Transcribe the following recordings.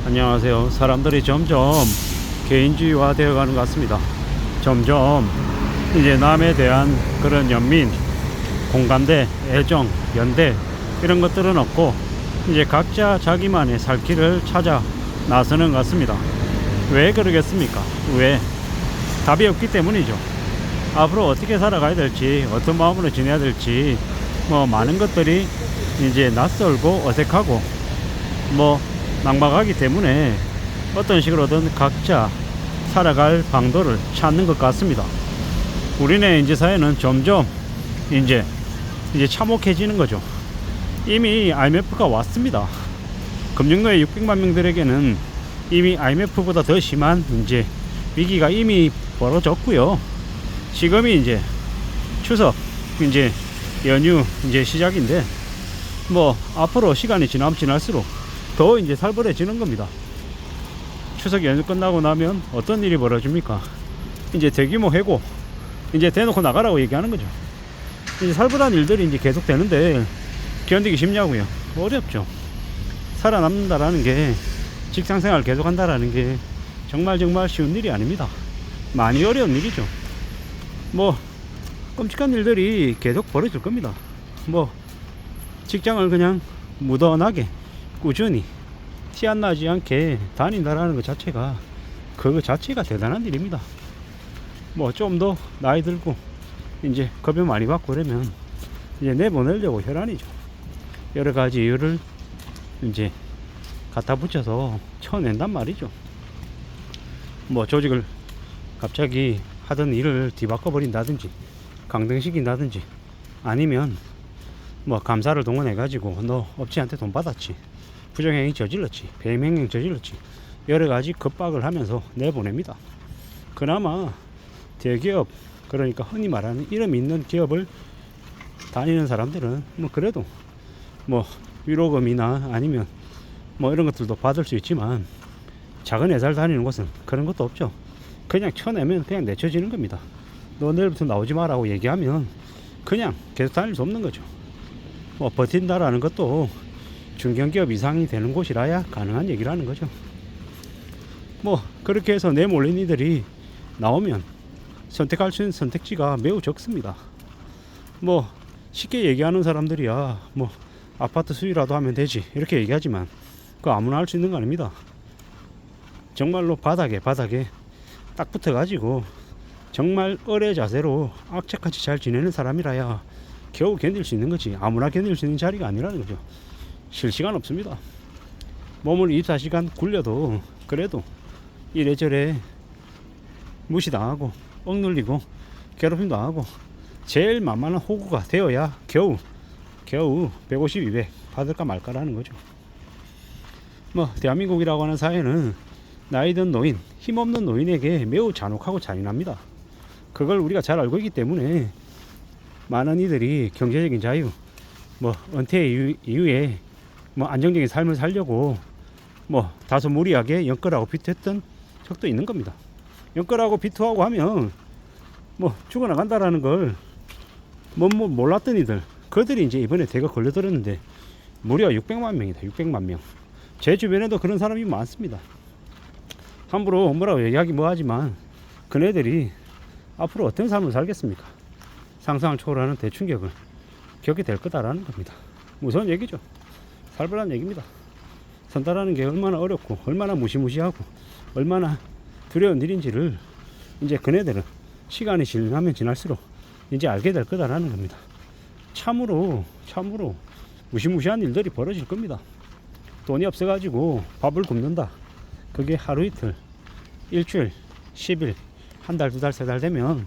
안녕하세요. 사람들이 점점 개인주의화 되어 가는 것 같습니다. 점점 이제 남에 대한 그런 연민, 공감대, 애정, 연대 이런 것들은 없고 이제 각자 자기만의 살 길을 찾아 나서는 것 같습니다. 왜 그러겠습니까? 왜? 답이 없기 때문이죠. 앞으로 어떻게 살아가야 될지, 어떤 마음으로 지내야 될지 많은 것들이 이제 낯설고 어색하고 막막하기 때문에 어떤 식으로든 각자 살아갈 방도를 찾는 것 같습니다. 우리네 이제 사회는 점점 이제 참혹해지는 거죠. 이미 IMF가 왔습니다. 금융노예 600만 명들에게는 이미 IMF보다 더 심한 이제 위기가 이미 벌어졌고요. 지금이 이제 추석 이제 연휴 이제 시작인데 앞으로 시간이 지나면 지날수록 더 이제 살벌해지는 겁니다. 추석 연휴 끝나고 나면 어떤 일이 벌어집니까? 이제 대규모 해고, 이제 대놓고 나가라고 얘기하는 거죠. 이제 살벌한 일들이 이제 계속 되는데 견디기 쉽냐고요? 어렵죠. 살아남는다라는 게, 직장 생활 계속한다라는 게 정말 쉬운 일이 아닙니다. 많이 어려운 일이죠. 끔찍한 일들이 계속 벌어질 겁니다. 직장을 그냥 무던하게 꾸준히 티 안 나지 않게 다닌다라는 것 자체가, 그거 자체가 대단한 일입니다. 좀 더 나이 들고 이제 급여 많이 받고 그러면 이제 내보내려고 혈안이죠. 여러 가지 이유를 이제 갖다 붙여서 쳐낸단 말이죠. 조직을 갑자기 하던 일을 뒤바꿔 버린다든지 강등시킨다든지, 아니면 감사를 동원해 가지고 너 업체한테 돈 받았지, 부정행위 저질렀지, 배임행위 저질렀지, 여러 가지 겁박을 하면서 내보냅니다. 그나마 대기업, 그러니까 흔히 말하는 이름 있는 기업을 다니는 사람들은 그래도 위로금이나 아니면 이런 것들도 받을 수 있지만, 작은 회사를 다니는 곳은 그런 것도 없죠. 그냥 쳐내면 그냥 내쳐지는 겁니다. 너 내일부터 나오지 마라고 얘기하면 그냥 계속 다닐 수 없는 거죠. 버틴다라는 것도 중견기업 이상이 되는 곳이라야 가능한 얘기라는 거죠. 그렇게 해서 내몰린 이들이 나오면 선택할 수 있는 선택지가 매우 적습니다. 쉽게 얘기하는 사람들이야 아파트 수위라도 하면 되지 이렇게 얘기하지만, 그거 아무나 할 수 있는 거 아닙니다. 정말로 바닥에 딱 붙어 가지고 정말 어뢰 자세로 악착같이 잘 지내는 사람이라야 겨우 견딜 수 있는 거지, 아무나 견딜 수 있는 자리가 아니라는 거죠. 쉴 시간 없습니다. 몸을 24시간 굴려도 그래도 이래저래 무시당하고 억눌리고 괴롭힘 당하고 제일 만만한 호구가 되어야 겨우 150, 200 받을까 말까라는 거죠. 대한민국이라고 하는 사회는 나이든 노인, 힘없는 노인에게 매우 잔혹하고 잔인합니다. 그걸 우리가 잘 알고 있기 때문에 많은 이들이 경제적인 자유, 은퇴 이후에 안정적인 삶을 살려고 다소 무리하게 연끌하고 비투했던 적도 있는 겁니다. 연끌하고 비투하고 하면 죽어나간다라는 걸 몰랐던 이들, 그들이 이제 이번에 대거 걸려들었는데 무려 600만 명이다. 600만 명. 제 주변에도 그런 사람이 많습니다. 함부로 뭐라고 얘기하기 뭐하지만 그네들이 앞으로 어떤 삶을 살겠습니까? 상상을 초월하는 대충격을 겪게 될 거다라는 겁니다. 무서운 얘기죠. 살벌한 얘기입니다. 산다라는 게 얼마나 어렵고 얼마나 무시무시하고 얼마나 두려운 일인지를 이제 그네들은 시간이 지나면 지날수록 이제 알게 될 거다라는 겁니다. 참으로 무시무시한 일들이 벌어질 겁니다. 돈이 없어가지고 밥을 굶는다. 그게 하루 이틀, 일주일, 10일, 한 달, 두 달, 세 달 되면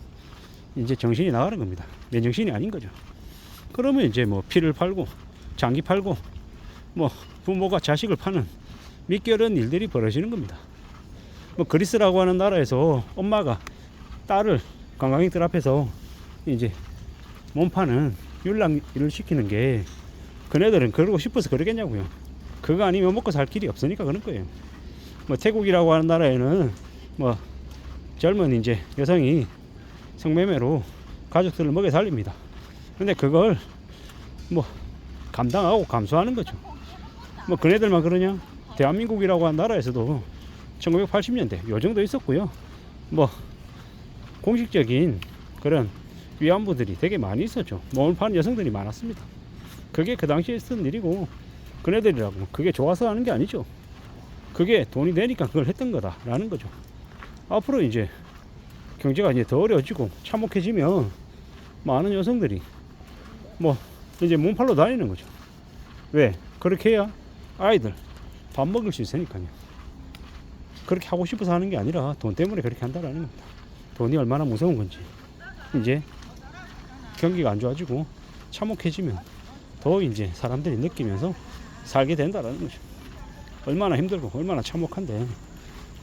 이제 정신이 나가는 겁니다. 맨정신이 아닌 거죠. 그러면 이제 피를 팔고 장기 팔고 부모가 자식을 파는 믿기 어려운 일들이 벌어지는 겁니다. 그리스라고 하는 나라에서 엄마가 딸을 관광객들 앞에서 이제 몸 파는 율랑 일을 시키는 게, 그네들은 그러고 싶어서 그러겠냐고요. 그거 아니면 먹고 살 길이 없으니까 그런 거예요. 태국이라고 하는 나라에는 젊은 이제 여성이 성매매로 가족들을 먹여 살립니다. 근데 그걸 감당하고 감수하는 거죠. 그네들만 그러냐? 대한민국이라고 한 나라에서도 1980년대 요 정도 있었고요. 뭐 공식적인 그런 위안부들이 되게 많이 있었죠. 몸을 파는 여성들이 많았습니다. 그게 그 당시에 있었던 일이고, 그네들이라고 그게 좋아서 하는 게 아니죠. 그게 돈이 되니까 그걸 했던 거다라는 거죠. 앞으로 이제 경제가 이제 더 어려워지고 참혹해지면 많은 여성들이 뭐 이제 몸팔로 다니는 거죠. 왜? 그렇게 해야 아이들 밥 먹을 수 있으니까요. 그렇게 하고 싶어서 하는 게 아니라 돈 때문에 그렇게 한다라는 겁니다. 돈이 얼마나 무서운 건지 이제 경기가 안 좋아지고 참혹해지면 더 이제 사람들이 느끼면서 살게 된다라는 거죠. 얼마나 힘들고 얼마나 참혹한데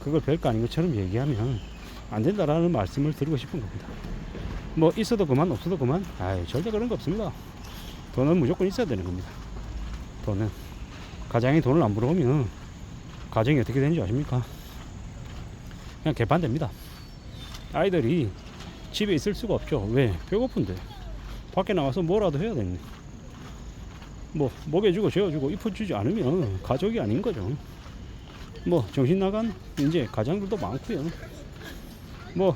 그걸 별거 아닌 것처럼 얘기하면 안 된다라는 말씀을 드리고 싶은 겁니다. 뭐 있어도 그만 없어도 그만, 절대 그런 거 없습니다. 돈은 무조건 있어야 되는 겁니다. 돈은 가장이 돈을 안 벌어오면 가정이 어떻게 되는지 아십니까? 그냥 개판됩니다. 아이들이 집에 있을 수가 없죠. 왜? 배고픈데 밖에 나가서 뭐라도 해야 되는데, 뭐 먹여주고 재워주고 입혀주지 않으면 가족이 아닌 거죠. 뭐 정신 나간 이제 가장들도 많고요. 뭐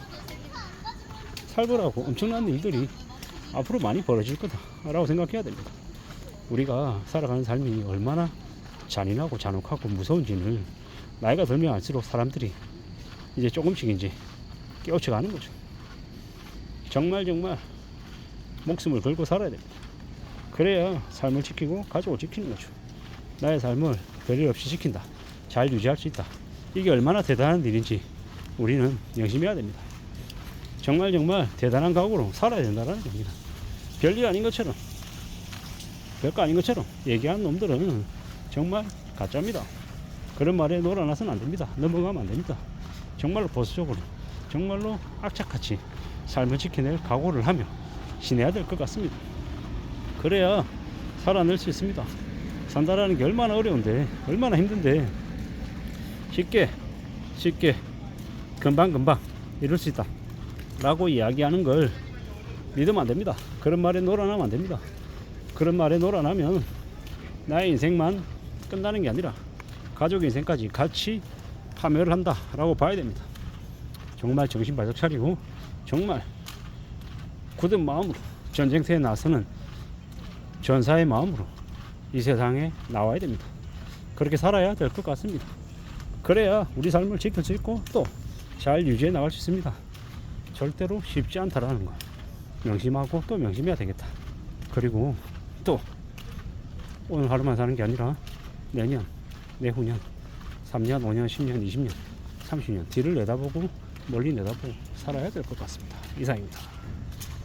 살벌하고 엄청난 일들이 앞으로 많이 벌어질 거다라고 생각해야 됩니다. 우리가 살아가는 삶이 얼마나 잔인하고 잔혹하고 무서운지를 나이가 들면 알수록 사람들이 이제 조금씩 이제 깨우쳐가는 거죠. 정말 목숨을 걸고 살아야 됩니다. 그래야 삶을 지키고 가족을 지키는 거죠. 나의 삶을 별일 없이 지킨다, 잘 유지할 수 있다, 이게 얼마나 대단한 일인지 우리는 명심해야 됩니다. 정말 대단한 각오로 살아야 된다는 겁니다. 별일 아닌 것처럼, 별거 아닌 것처럼 얘기하는 놈들은 정말 가짜입니다. 그런 말에 놀아나서는 안 됩니다. 넘어가면 안 됩니다. 정말로 보수적으로, 정말로 악착같이 삶을 지켜낼 각오를 하며 지내야 될 것 같습니다. 그래야 살아낼 수 있습니다. 산다라는 게 얼마나 어려운데, 얼마나 힘든데 쉽게 금방 이룰 수 있다 라고 이야기하는 걸 믿으면 안 됩니다. 그런 말에 놀아나면 안 됩니다. 그런 말에 놀아나면 나의 인생만 끝나는 게 아니라 가족 인생까지 같이 파멸을 한다 라고 봐야 됩니다. 정말 정신 바짝 차리고 정말 굳은 마음으로 전쟁터에 나서는 전사의 마음으로 이 세상에 나와야 됩니다. 그렇게 살아야 될 것 같습니다. 그래야 우리 삶을 지킬 수 있고 또 잘 유지해 나갈 수 있습니다. 절대로 쉽지 않다라는 거 명심하고 또 명심해야 되겠다. 그리고 또 오늘 하루만 사는 게 아니라 내년, 내후년, 3년, 5년, 10년, 20년, 30년 뒤를 내다보고 멀리 내다보고 살아야 될 것 같습니다. 이상입니다.